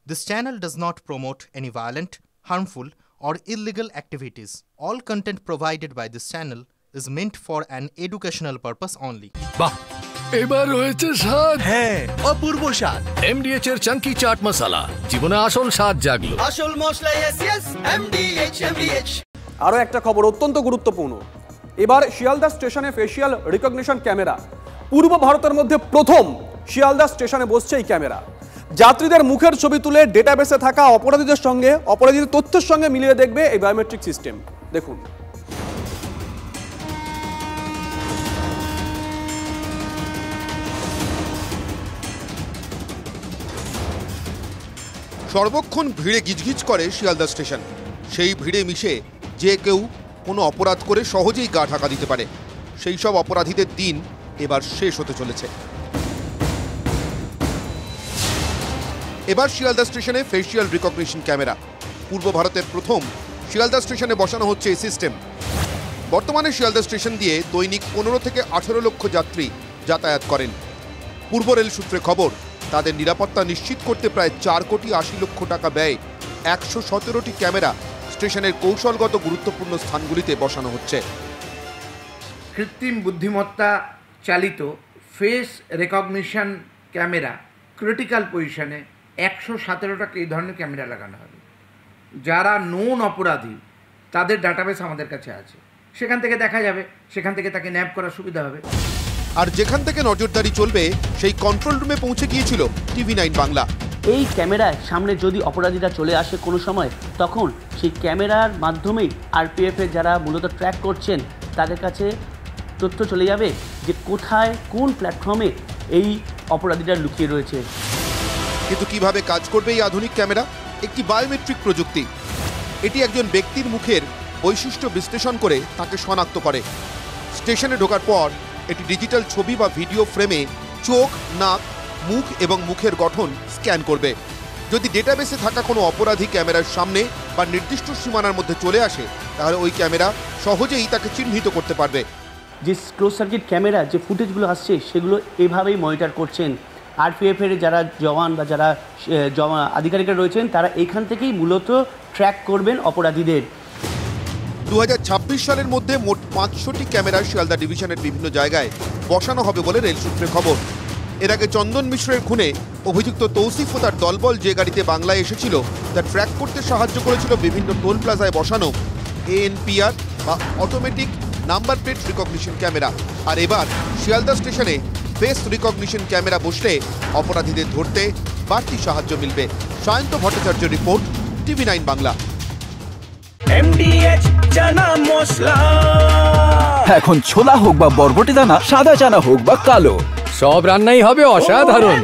This channel does not promote any violent, harmful, or illegal activities. All content provided by this channel is meant for an educational purpose only. বাহ, এবার হয়েছে স্বাদ। হ্যাঁ, অপূর্ব স্বাদ। MDH এর চাঙ্কি চাট মশলা, জীবনে আসল স্বাদ জাগলো। আসল মশলা yes MDH। আরও একটা খবর অত্যন্ত গুরুত্বপূর্ণ। এবার শিয়ালদা স্টেশনে ফেসিয়াল রিকগনিশন ক্যামেরা। পূর্ব ভারতের মধ্যে প্রথম শিয়ালদা স্টেশনে বসছে এই ক্যামেরা। যাত্রীদের মুখের ছবি তুলে ডেটাবেসে থাকা অপরাধীদের তথ্যের সঙ্গে মিলিয়ে দেখবে এই বায়োমেট্রিক সিস্টেম। দেখুন, সর্বক্ষণ ভিড়ে গিজগিজ করে শিয়ালদা স্টেশন। সেই ভিড়ে মিশে যে কেউ কোনো অপরাধ করে সহজেই গা ঢাকা দিতে পারে। সেই সব অপরাধীদের দিন এবার শেষ হতে চলেছে। এবার শিয়ালদা স্টেশনে ফেসিয়াল রিকগনিশন ক্যামেরা। পূর্ব ভারতের প্রথম শিয়ালদা স্টেশনে বসানো হচ্ছে এই সিস্টেম। বর্তমানে শিয়ালদা স্টেশন দিয়ে দৈনিক 15 থেকে 18 লক্ষ যাত্রী যাতায়াত করেন। পূর্ব রেল সূত্রে খবর, তাদের নিরাপত্তা নিশ্চিত করতে প্রায় 4 কোটি 80 লক্ষ টাকা ব্যয়ে 117টি ক্যামেরা স্টেশনের কৌশলগত গুরুত্বপূর্ণ স্থানগুলিতে বসানো হচ্ছে। কৃত্রিম বুদ্ধিমত্তা চালিত ফেস রেকগনিশন ক্যামেরা ক্রিটিক্যাল পজিশনে 117টাকে এই ধরনের ক্যামেরা লাগানো হবে। যারা নোন অপরাধী তাদের ডাটাবেস আমাদের কাছে আছে, সেখান থেকে দেখা যাবে, সেখান থেকে তাকে ন্যাপ করার সুবিধা হবে। আর যেখান থেকে নজরদারি চলবে সেই কন্ট্রোল রুমে পৌঁছে গিয়েছিল TV9 বাংলা। এই ক্যামেরায় সামনে যদি অপরাধীরা চলে আসে কোনো সময়, তখন সেই ক্যামেরার মাধ্যমেই RPF এর যারা মূলত ট্র্যাক করছেন তাদের কাছে তথ্য চলে যাবে যে কোথায় কোন প্ল্যাটফর্মে এই অপরাধীরা লুকিয়ে রয়েছে। কিন্তু কিভাবে কাজ করবে এই আধুনিক ক্যামেরা? একটি বায়োমেট্রিক প্রযুক্তি। এটি একজন ব্যক্তির মুখের বৈশিষ্ট্য বিশ্লেষণ করে তাকে শনাক্ত করে। স্টেশনে ঢোকার পর এটি ডিজিটাল ছবি বা ভিডিও ফ্রেমে চোখ, নাক, মুখ এবং মুখের গঠন স্ক্যান করবে। যদি ডেটাবেসে থাকা কোনো অপরাধী ক্যামেরার সামনে বা নির্দিষ্ট সীমানার মধ্যে চলে আসে, তাহলে ওই ক্যামেরা সহজেই তাকে চিহ্নিত করতে পারবে। যে ক্লোজ সার্কিট ক্যামেরা যে ফুটেজগুলো আসছে সেগুলো এভাবেই মনিটর করছেন RPF এর যারা জওয়ান বা যারা আধিকারিকরা রয়েছেন, তারা এখান থেকেই মূলত ট্র্যাক করবেন অপরাধীদের। 2026 সালের মধ্যে মোট 500টি ক্যামেরা শিয়ালদা ডিভিশনের বিভিন্ন জায়গায় বসানো হবে বলে রেল সূত্রে খবর। এর আগে চন্দন মিশ্রের খুনে অভিযুক্ত তৌসিফ ও তার দলবল যে গাড়িতে বাংলায় এসেছিল তা ট্র্যাক করতে সাহায্য করেছিল বিভিন্ন টোল প্লাজায় বসানো ANPR বা automatic number plate recognition camera. আর এবার শিয়ালদা স্টেশনে ফেস রিকগনিশন ক্যামেরা বসলে অপরাধীদের ধরতে বাড়তি সাহায্য মিলবে। Sayanta Bhattacharya report, TV9 Bangla. MDH chana masala. এখন ছোলা হোক বা বরবটি দানা, সাদা চানা হোক বা কালো, সব রান্নাই হবে অসাধারণ।